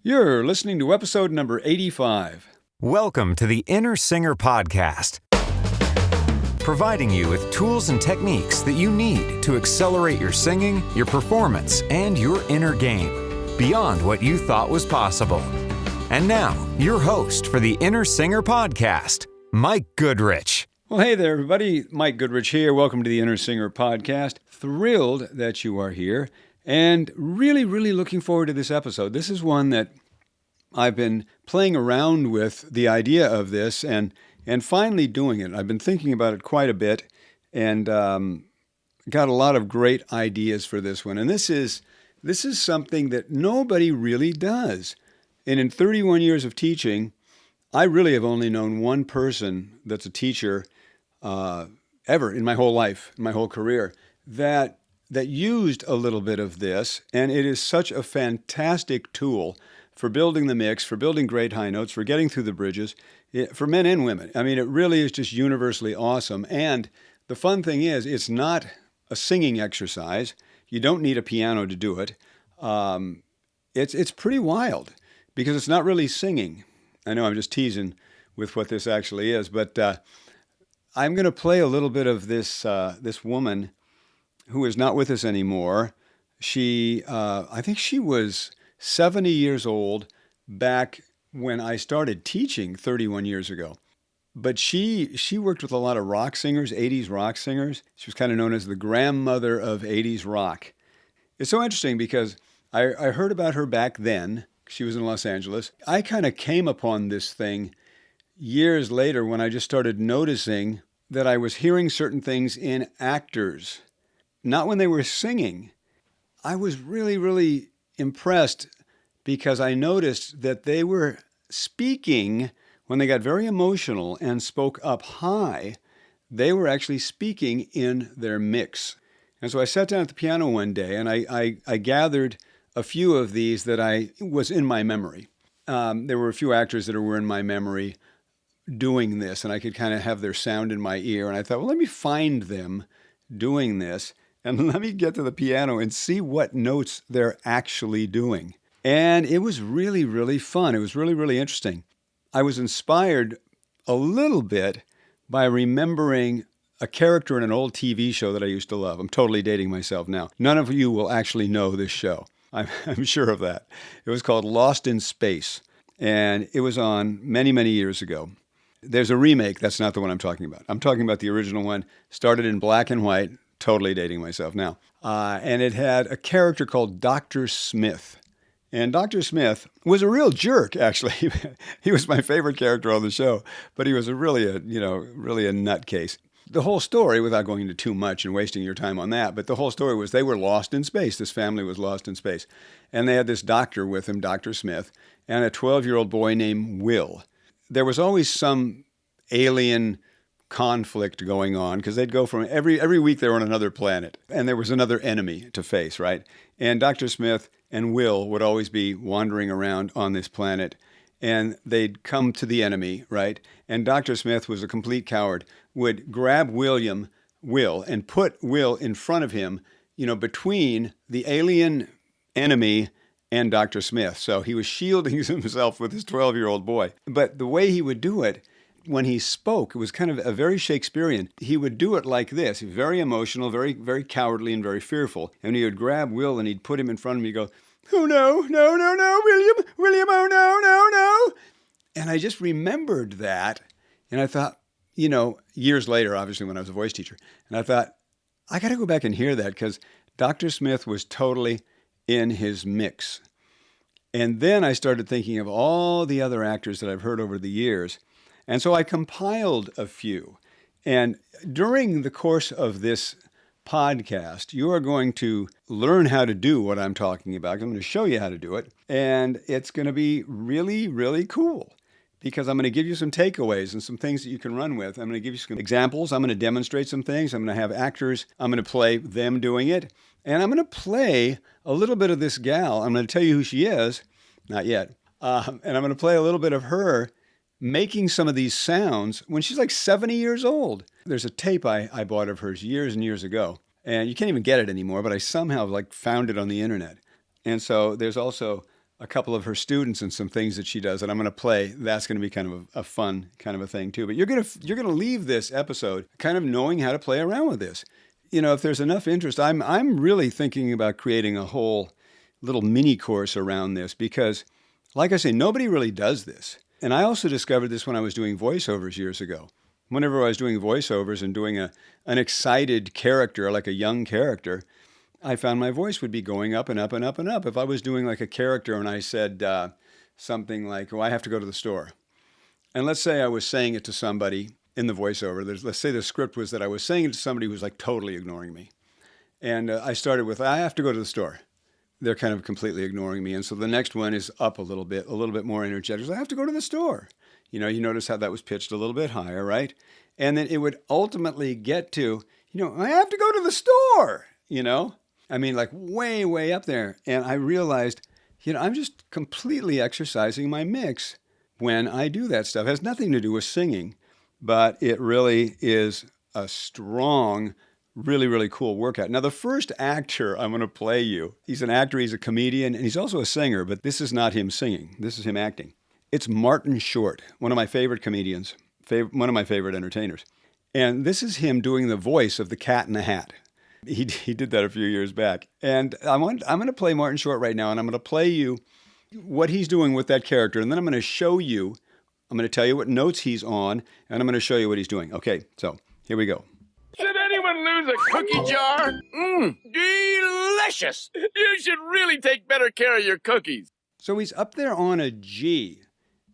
You're listening to episode number 85. Welcome to the Inner Singer Podcast, providing you with tools and techniques that you need to accelerate your singing, your performance, and your inner game beyond what you thought was possible. And now, your host for the Inner Singer Podcast, Mike Goodrich. Well, hey there, everybody. Mike Goodrich here. Welcome to the Inner Singer Podcast. Thrilled that you are here and really looking forward to this episode. This is one that I've been playing around with the idea of this and finally doing it. I've been thinking about it quite a bit and got a lot of great ideas for this one. And this is something that nobody really does. And in 31 years of teaching, I really have only known one person that's a teacher ever in my whole life, in my whole career, that used a little bit of this. And it is such a fantastic tool for building the mix, for building great high notes, for getting through the bridges, for men and women. I mean, it really is just universally awesome. And the fun thing is, it's not a singing exercise. You don't need a piano to do it. It's pretty wild because it's not really singing. I know I'm just teasing with what this actually is, but I'm going to play a little bit of this woman who is not with us anymore. I think she was 70 years old back when I started teaching 31 years ago. But she worked with a lot of rock singers, 80s rock singers. She was kind of known as the grandmother of 80s rock. It's so interesting because I heard about her back then. She was in Los Angeles. I kind of came upon this thing years later when I just started noticing that I was hearing certain things in actors, not when they were singing. I was really impressed because I noticed that they were speaking when they got very emotional and spoke up high. They were actually speaking in their mix. And so I sat down at the piano one day and I gathered a few of these that was in my memory. There were a few actors that were in my memory doing this, and I could kind of have their sound in my ear. And I thought, well, let me find them doing this, and let me get to the piano and see what notes they're actually doing. And it was really fun. It was really interesting. I was inspired a little bit by remembering a character in an old TV show that I used to love. I'm totally dating myself now. None of you will actually know this show. I'm sure of that. It was called Lost in Space, and it was on many years ago. There's a remake. That's not the one I'm talking about. I'm talking about the original one, started in black and white, totally dating myself now. And it had a character called Dr. Smith. And Dr. Smith was a real jerk, actually. He was my favorite character on the show, but he was really a nutcase. The whole story, without going into too much and wasting your time on that, but the whole story was they were lost in space. This family was lost in space. And they had this doctor with him, Dr. Smith, and a 12-year-old boy named Will. There was always some alien conflict going on because they'd go from every week they were on another planet and there was another enemy to face, right? And Dr. Smith and Will would always be wandering around on this planet and they'd come to the enemy, right? And Dr. Smith was a complete coward, would grab Will and put Will in front of him, between the alien enemy and Dr. Smith. So he was shielding himself with his 12-year-old boy. But the way he would do it, when he spoke, it was kind of a very Shakespearean. He would do it like this, very emotional, very cowardly and very fearful. And he would grab Will and he'd put him in front of him. He'd go, "Oh no, William, oh no. And I just remembered that. And I thought, years later, obviously when I was a voice teacher, and I thought, I got to go back and hear that because Dr. Smith was totally in his mix. And then I started thinking of all the other actors that I've heard over the years. And so I compiled a few. And during the course of this podcast, you are going to learn how to do what I'm talking about. I'm going to show you how to do it. And it's going to be really cool because I'm going to give you some takeaways and some things that you can run with. I'm going to give you some examples. I'm going to demonstrate some things. I'm going to have actors. I'm going to play them doing it. And I'm going to play a little bit of this gal. I'm going to tell you who she is. Not yet. And I'm going to play a little bit of her making some of these sounds when she's like 70 years old. There's a tape I bought of hers years and years ago, and you can't even get it anymore, but I somehow found it on the internet. And so there's also a couple of her students and some things that she does that I'm going to play. That's going to be kind of a fun kind of a thing too. But you're going to leave this episode kind of knowing how to play around with this. You know, if there's enough interest, I'm really thinking about creating a whole little mini course around this because, like I say, nobody really does this. And I also discovered this when I was doing voiceovers years ago. Whenever I was doing voiceovers and doing an excited character, like a young character, I found my voice would be going up and up and up and up. If I was doing like a character and I said something like, oh, I have to go to the store. And let's say I was saying it to somebody in the voiceover. Let's say the script was that I was saying it to somebody who was like totally ignoring me. And I started with, I have to go to the store. They're kind of completely ignoring me. And so the next one is up a little bit more energetic. I have to go to the store. You know, you notice how that was pitched a little bit higher, right? And then it would ultimately get to, you know, I have to go to the store, you know? I mean, like way, way up there. And I realized, you know, I'm just completely exercising my mix when I do that stuff. It has nothing to do with singing, but it really is a strong, really, really cool workout. Now, the first actor I'm going to play you, he's an actor, he's a comedian, and he's also a singer, but this is not him singing. This is him acting. It's Martin Short, one of my favorite comedians, one of my favorite entertainers. And this is him doing the voice of the Cat in the Hat. He did that a few years back. And I'm going to play Martin Short right now, and I'm going to play you what he's doing with that character. And then I'm going to show you, I'm going to tell you what notes he's on, and I'm going to show you what he's doing. Okay, so here we go. Did anyone lose a cookie jar? Delicious! You should really take better care of your cookies. So he's up there on a G,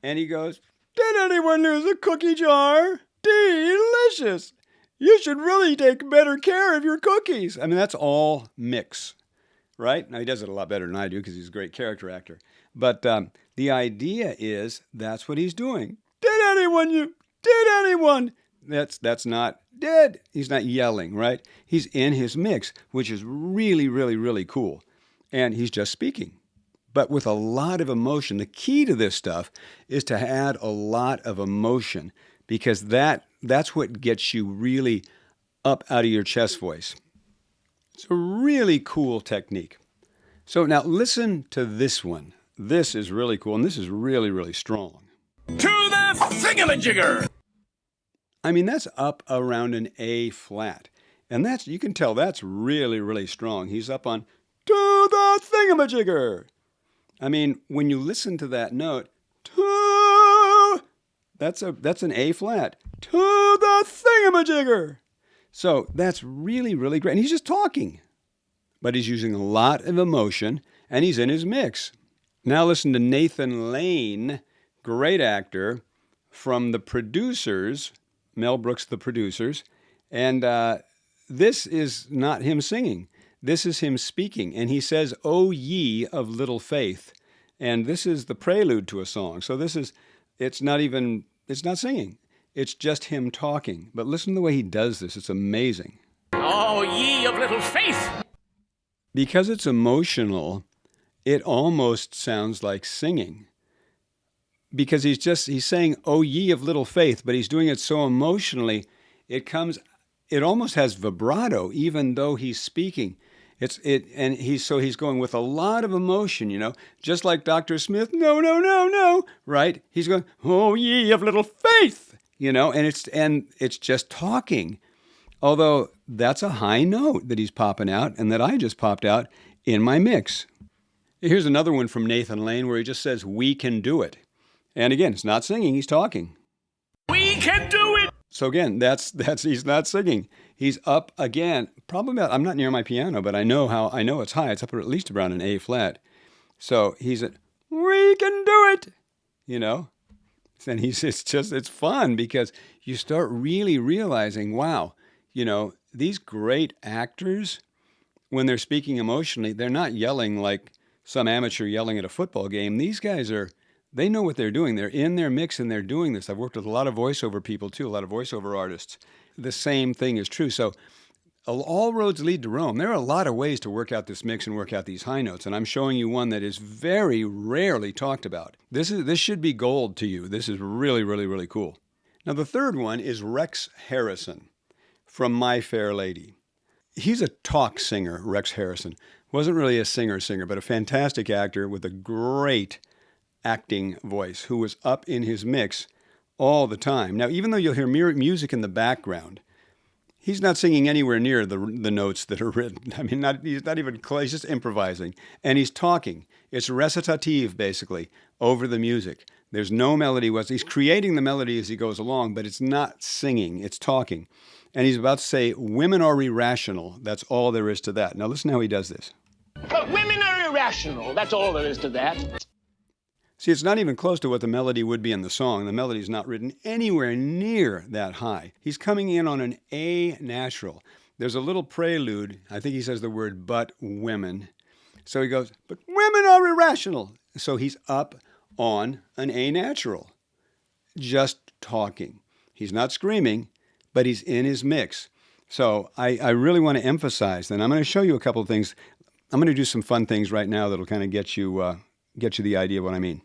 and he goes, did anyone lose a cookie jar? Delicious! You should really take better care of your cookies. I mean, that's all mix, right? Now, he does it a lot better than I do because he's a great character actor. But the idea is that's what he's doing. Did anyone? That's not did. He's not yelling, right? He's in his mix, which is really, really, really cool. And he's just speaking, but with a lot of emotion. The key to this stuff is to add a lot of emotion because that's what gets you really up out of your chest voice. It's a really cool technique. So now listen to this one. This is really cool, and this is really, really strong. To the thingamajigger! I mean, that's up around an A flat. And that's, you can tell that's really, really strong. He's up on to the thingamajigger. I mean, when you listen to that note, that's an A flat. To the thingamajigger. So that's really, really great. And he's just talking, but he's using a lot of emotion, and he's in his mix. Now listen to Nathan Lane, great actor, from The Producers, Mel Brooks' The Producers. And this is not him singing. This is him speaking. And he says, "O ye of little faith." And this is the prelude to a song. So it's not singing. It's just him talking. But listen to the way he does this. It's amazing. Oh, ye of little faith! Because it's emotional, it almost sounds like singing. Because he's saying, "Oh, ye of little faith," but he's doing it so emotionally, it almost has vibrato, even though he's speaking. He's going with a lot of emotion, you know, just like Dr. Smith, no, right? He's going, "Oh, ye of little faith," you know, and it's just talking. Although that's a high note that he's popping out and that I just popped out in my mix. Here's another one from Nathan Lane where he just says, "We can do it." And again, it's not singing, he's talking. We can do it! So again, that's he's not singing. He's up again, probably about, I'm not near my piano, but I know it's high. It's up at least around an A flat. So he's at, "We can do it," you know? And it's fun because you start really realizing, wow, you know, these great actors, when they're speaking emotionally, they're not yelling like some amateur yelling at a football game. These guys they know what they're doing. They're in their mix and they're doing this. I've worked with a lot of voiceover people too, a lot of voiceover artists. The same thing is true. So all roads lead to Rome. There are a lot of ways to work out this mix and work out these high notes. And I'm showing you one that is very rarely talked about. This should be gold to you. This is really, really, really cool. Now the third one is Rex Harrison from My Fair Lady. He's a talk singer, Rex Harrison. Wasn't really a singer, but a fantastic actor with a great acting voice who was up in his mix all the time. Now, even though you'll hear music in the background, he's not singing anywhere near the notes that are written. I mean, he's not even close. He's just improvising. And he's talking. It's recitative, basically, over the music. There's no melody. He's creating the melody as he goes along, but it's not singing. It's talking. And he's about to say, women are irrational. That's all there is to that. Now listen how he does this. But women are irrational. That's all there is to that. See, it's not even close to what the melody would be in the song. The melody's not written anywhere near that high. He's coming in on an A natural. There's a little prelude. I think he says the word, but women. So he goes, but women are irrational. So he's up on an A natural, just talking. He's not screaming, but he's in his mix. So I really want to emphasize that. I'm going to show you a couple of things. I'm going to do some fun things right now that'll kind of get you the idea of what I mean.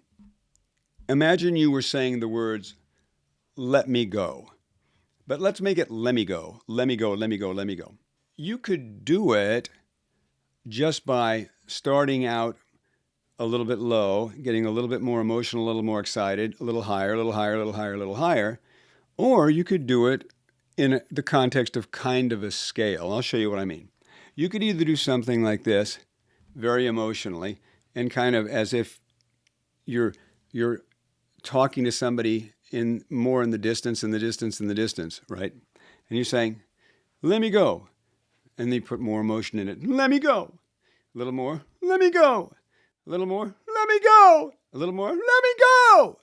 Imagine you were saying the words, let me go. But let's make it let me go, let me go, let me go, let me go. You could do it just by starting out a little bit low, getting a little bit more emotional, a little more excited, a little higher, a little higher, a little higher, a little higher. Or you could do it in the context of kind of a scale. I'll show you what I mean. You could either do something like this, very emotionally, and kind of as if you're talking to somebody in the distance, right? And you're saying, let me go. And then you put more emotion in it. Let me go. A little more. Let me go. A little more. Let me go. A little more. Let me go.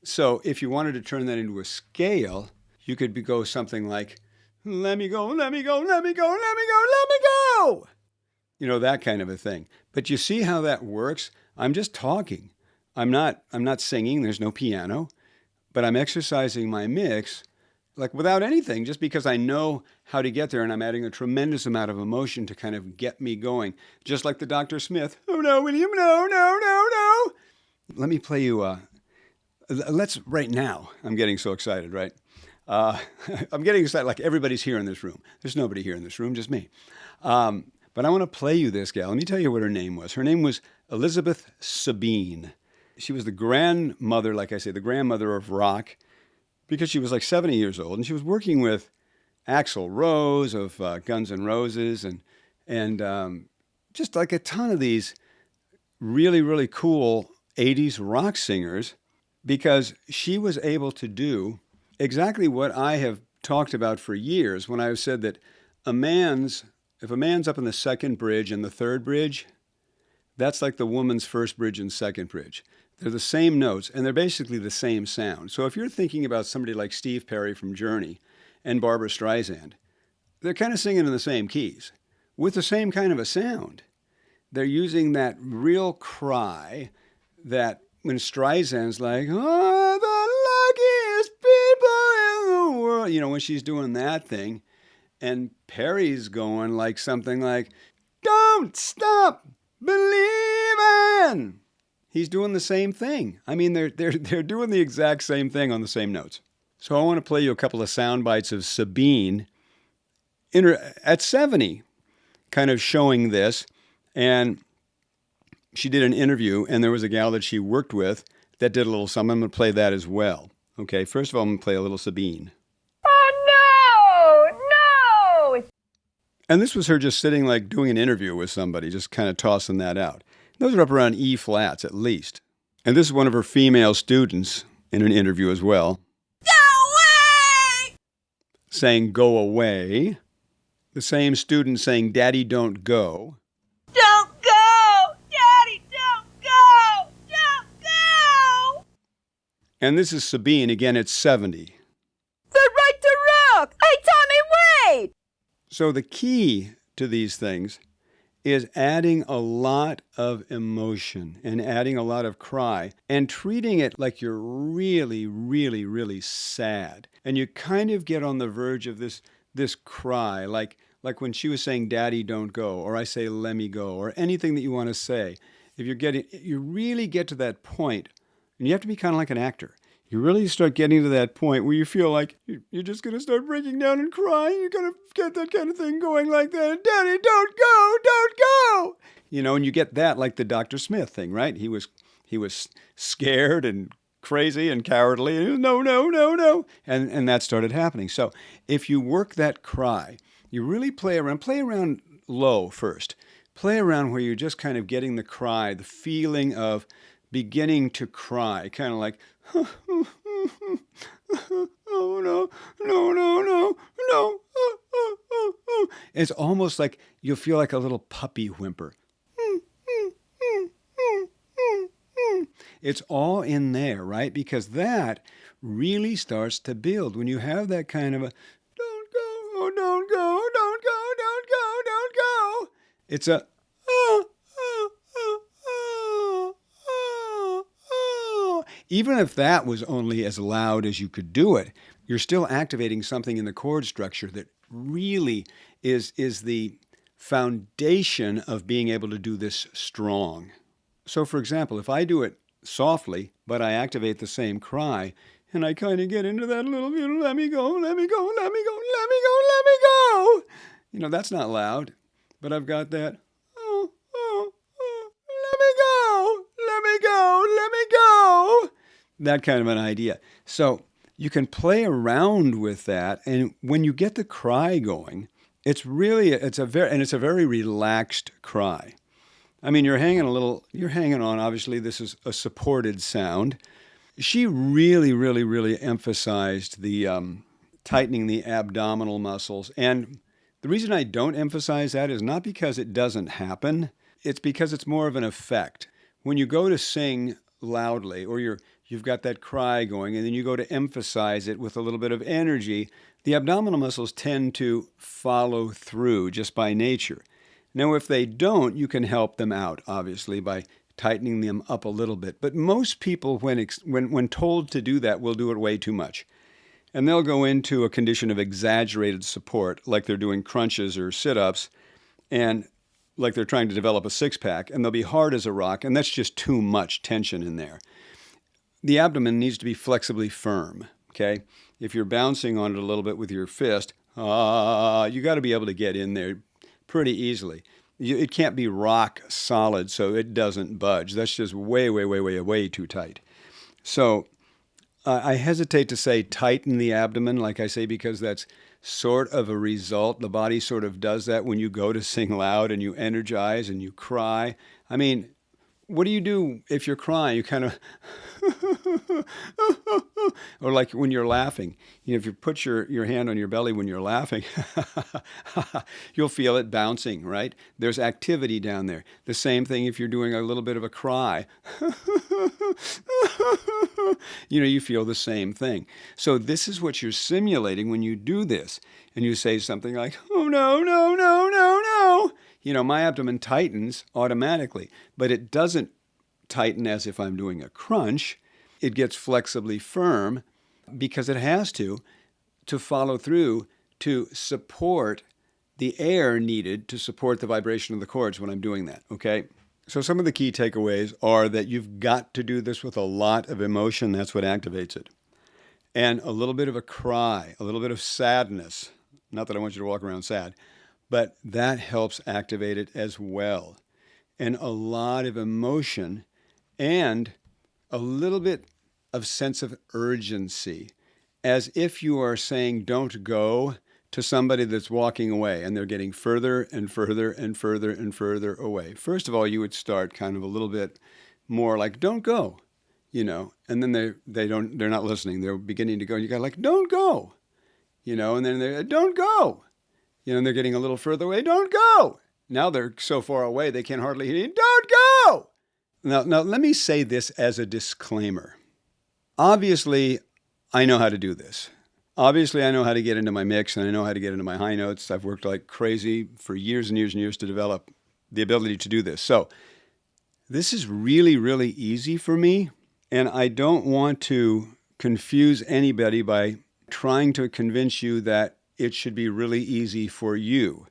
So if you wanted to turn that into a scale, you could go something like, let me go, let me go, let me go, let me go, let me go. You know, that kind of a thing. But you see how that works? I'm just talking. I'm not singing. There's no piano. But I'm exercising my mix like without anything, just because I know how to get there, and I'm adding a tremendous amount of emotion to kind of get me going. Just like the Dr. Smith. Oh no, William, no, no, no, no. Let me play you, let's right now. I'm getting so excited, right? I'm getting excited like everybody's here in this room. There's nobody here in this room, just me. But I want to play you this gal. Let me tell you what her name was. Her name was Elizabeth Sabine. She was the grandmother, like I say, the grandmother of rock, because she was like 70 years old, and she was working with Axl Rose of Guns N' Roses and just like a ton of these really, really cool 80s rock singers, because she was able to do exactly what I have talked about for years when I've said that if a man's up in the second bridge and the third bridge, that's like the woman's first bridge and second bridge. They're the same notes, and they're basically the same sound. So if you're thinking about somebody like Steve Perry from Journey and Barbra Streisand, they're kind of singing in the same keys with the same kind of a sound. They're using that real cry that when Streisand's like, oh, the luckiest people in the world, you know, when she's doing that thing, and Perry's going like something like, don't stop believing. He's doing the same thing. I mean, they're doing the exact same thing on the same notes. So I want to play you a couple of sound bites of Sabine at 70, kind of showing this. And she did an interview, and there was a gal that she worked with that did a little something. I'm going to play that as well. Okay, first of all, I'm going to play a little Sabine. Oh, no! And this was her just sitting like doing an interview with somebody, just kind of tossing that out. Those are up around E flats at least. And this is one of her female students in an interview as well. Go away! Saying go away. The same student saying daddy don't go. Don't go! Daddy, don't go! Don't go! And this is Sabine again at 70. The right to rock! Hey, Tommy, wait! So the key to these things is adding a lot of emotion and adding a lot of cry and treating it like you're really, really, really sad. And you kind of get on the verge of this cry, like when she was saying, daddy, don't go, or I say, let me go, or anything that you want to say. If you really get to that point, and you have to be kind of like an actor. you really start getting to that point where you feel like you're just going to start breaking down and crying. You're going to get that kind of thing going like that. Daddy, don't go, don't go. And you get that like the Dr. Smith thing, right? He was scared and crazy and cowardly. And he was, no, no, no, no. And that started happening. So if you work that cry, you really play around low first. Play around where you're just kind of getting the cry, the feeling of beginning to cry, kind of like, oh no, no, no, no, no. It's almost like you'll feel like a little puppy whimper. It's all in there, right? Because that really starts to build. When you have that kind of a, don't go, oh, don't go, don't go, don't go, don't go. It's a, even if that was only as loud as you could do it, you're still activating something in the chord structure that really is the foundation of being able to do this strong. So, for example, if I do it softly, but I activate the same cry, and I kind of get into that little, let me go, let me go, let me go, let me go, let me go. That's not loud, but I've got that, let me go, let me go, let me go. That kind of an idea. So you can play around with that, and when you get the cry going, it's a very relaxed cry. I mean, you're hanging on, obviously this is a supported sound. She really, really, really emphasized the tightening the abdominal muscles. And the reason I don't emphasize that is not because it doesn't happen. It's because it's more of an effect. When you go to sing loudly, or you've got that cry going, and then you go to emphasize it with a little bit of energy, the abdominal muscles tend to follow through just by nature. Now, if they don't, you can help them out, obviously, by tightening them up a little bit. But most people, when told to do that, will do it way too much. And they'll go into a condition of exaggerated support, like they're doing crunches or sit-ups, and like they're trying to develop a six-pack, and they'll be hard as a rock, and that's just too much tension in there. The abdomen needs to be flexibly firm, okay? If you're bouncing on it a little bit with your fist, you got to be able to get in there pretty easily. It can't be rock solid so it doesn't budge. That's just way, way, way, way, way too tight. So I hesitate to say tighten the abdomen, like I say, because that's sort of a result. The body sort of does that when you go to sing loud and you energize and you cry. I mean, what do you do if you're crying? You kind of, or like when you're laughing. If you put your hand on your belly when you're laughing, you'll feel it bouncing, right? There's activity down there. The same thing if you're doing a little bit of a cry. You feel the same thing. So this is what you're simulating when you do this. And you say something like, oh, no, no, no, no, no. My abdomen tightens automatically, but it doesn't tighten as if I'm doing a crunch. It gets flexibly firm because it has to follow through to support the air needed to support the vibration of the chords when I'm doing that, okay? So some of the key takeaways are that you've got to do this with a lot of emotion. That's what activates it. And a little bit of a cry, a little bit of sadness. Not that I want you to walk around sad, but that helps activate it as well. And a lot of emotion and a little bit of sense of urgency, as if you are saying don't go to somebody that's walking away and they're getting further and further and further and further away. First of all, you would start kind of a little bit more like don't go, and then they're not listening. They're beginning to go and you got like don't go, and then they're don't go. And they're getting a little further away. Don't go. Now they're so far away they can't hardly hear you. Don't go. Now let me say this as a disclaimer. Obviously, I know how to do this. Obviously, I know how to get into my mix and I know how to get into my high notes. I've worked like crazy for years and years and years to develop the ability to do this. So this is really, really easy for me. And I don't want to confuse anybody by trying to convince you that it should be really easy for you.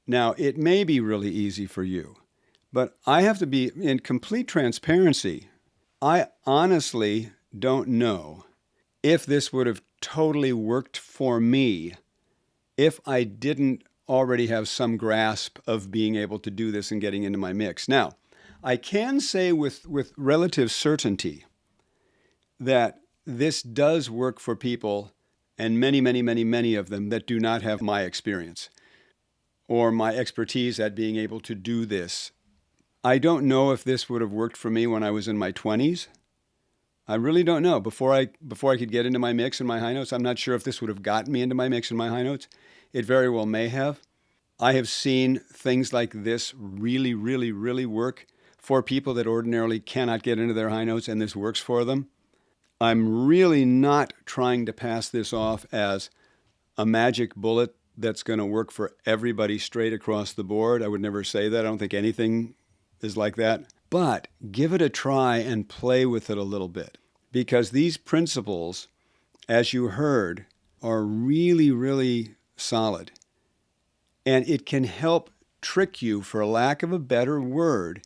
Now, it may be really easy for you, but I have to be in complete transparency. I honestly don't know if this would have totally worked for me if I didn't already have some grasp of being able to do this and getting into my mix. Now, I can say with relative certainty that this does work for people, and many, many, many, many of them that do not have my experience or my expertise at being able to do this. I don't know if this would have worked for me when I was in my 20s. I really don't know. Before I could get into my mix and my high notes, I'm not sure if this would have gotten me into my mix and my high notes. It very well may have. I have seen things like this really, really, really work for people that ordinarily cannot get into their high notes, and this works for them. I'm really not trying to pass this off as a magic bullet that's going to work for everybody straight across the board. I would never say that. I don't think anything is like that. But give it a try and play with it a little bit, because these principles, as you heard, are really, really solid. And it can help trick you, for lack of a better word,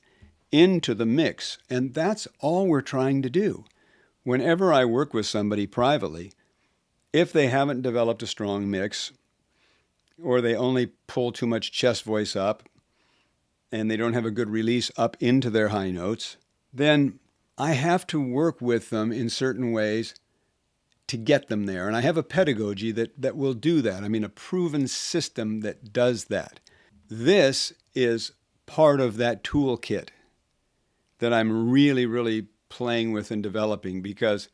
into the mix. And that's all we're trying to do. Whenever I work with somebody privately, if they haven't developed a strong mix, or they only pull too much chest voice up, and they don't have a good release up into their high notes, then I have to work with them in certain ways to get them there. And I have a pedagogy that will do that. I mean, a proven system that does that. This is part of that toolkit that I'm really, really playing with and developing, because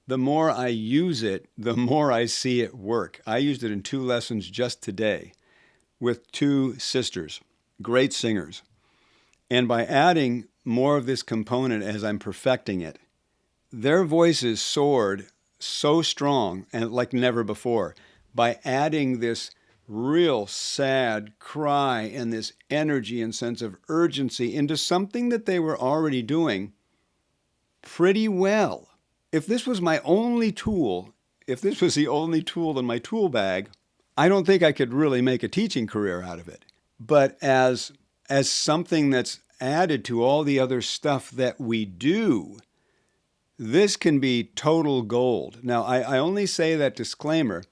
the more I use it, the more I see it work. I used it in 2 lessons just today with 2 sisters, great singers. And by adding more of this component as I'm perfecting it, their voices soared so strong and like never before. By adding this real sad cry and this energy and sense of urgency into something that they were already doing pretty well. If this was my only tool, if this was the only tool in my tool bag, I don't think I could really make a teaching career out of it. But as something that's added to all the other stuff that we do, this can be total gold. Now, I only say that disclaimer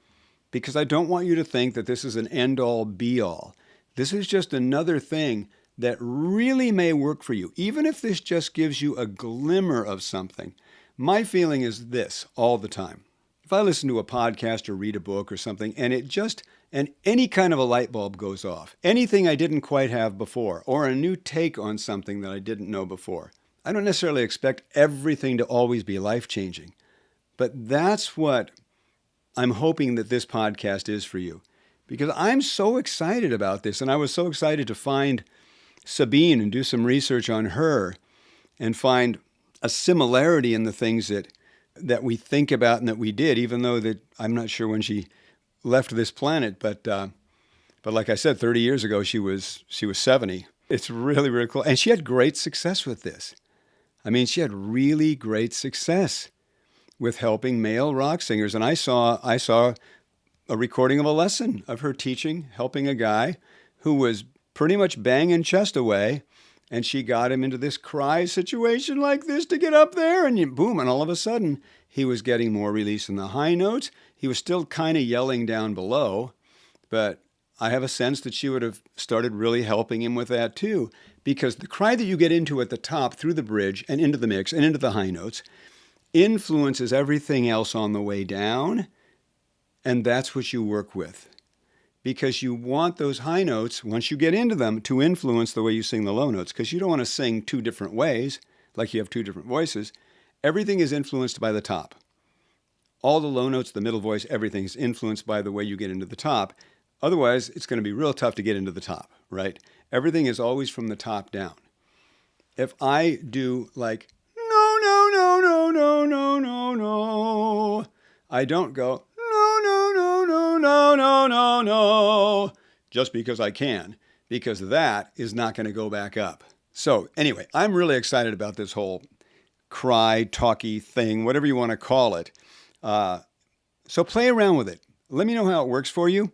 because I don't want you to think that this is an end-all, be-all. This is just another thing that really may work for you, even if this just gives you a glimmer of something. My feeling is this all the time. If I listen to a podcast or read a book or something, and any kind of a light bulb goes off, anything I didn't quite have before, or a new take on something that I didn't know before, I don't necessarily expect everything to always be life-changing, but that's what I'm hoping that this podcast is for you, because I'm so excited about this, and I was so excited to find Sabine and do some research on her and find a similarity in the things that we think about and that we did, even though that I'm not sure when she left this planet, but like I said, 30 years ago she was 70. It's really, really cool, and she had great success with this. I mean, she had really great success with helping male rock singers. And I saw a recording of a lesson of her teaching, helping a guy who was pretty much banging chest away, and she got him into this cry situation like this to get up there, and boom, and all of a sudden, he was getting more release in the high notes. He was still kind of yelling down below, but I have a sense that she would have started really helping him with that too, because the cry that you get into at the top through the bridge and into the mix and into the high notes influences everything else on the way down, and that's what you work with. Because you want those high notes, once you get into them, to influence the way you sing the low notes, because you don't want to sing 2 different ways, like you have 2 different voices. Everything is influenced by the top. All the low notes, the middle voice, everything is influenced by the way you get into the top. Otherwise, it's going to be real tough to get into the top, right? Everything is always from the top down. If I do like, no, no, no, no, no, no, no, no, I don't go, no, no, no, no, no, no, no, no, just because I can, because that is not going to go back up. So anyway, I'm really excited about this whole cry, talky thing, whatever you want to call it. So play around with it. Let me know how it works for you.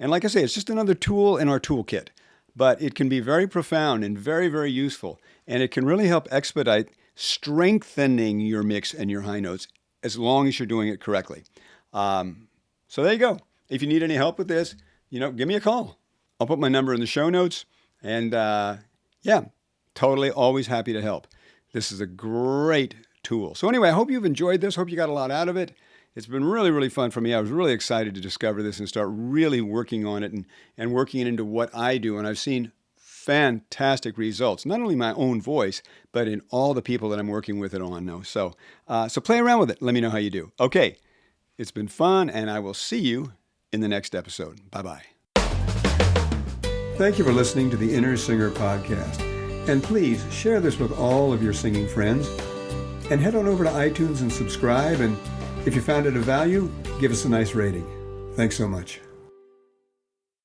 And like I say, it's just another tool in our toolkit, but it can be very profound and very, very useful. And it can really help expedite strengthening your mix and your high notes as long as you're doing it correctly. So there you go. If you need any help with this, give me a call. I'll put my number in the show notes. And totally always happy to help. This is a great tool. So anyway, I hope you've enjoyed this. Hope you got a lot out of it. It's been really, really fun for me. I was really excited to discover this and start really working on it and working it into what I do. And I've seen fantastic results, not only my own voice, but in all the people that I'm working with it on now. So play around with it. Let me know how you do. Okay, it's been fun, and I will see you in the next episode. Bye-bye. Thank you for listening to the Inner Singer Podcast. And please share this with all of your singing friends. And head on over to iTunes and subscribe. And if you found it of value, give us a nice rating. Thanks so much.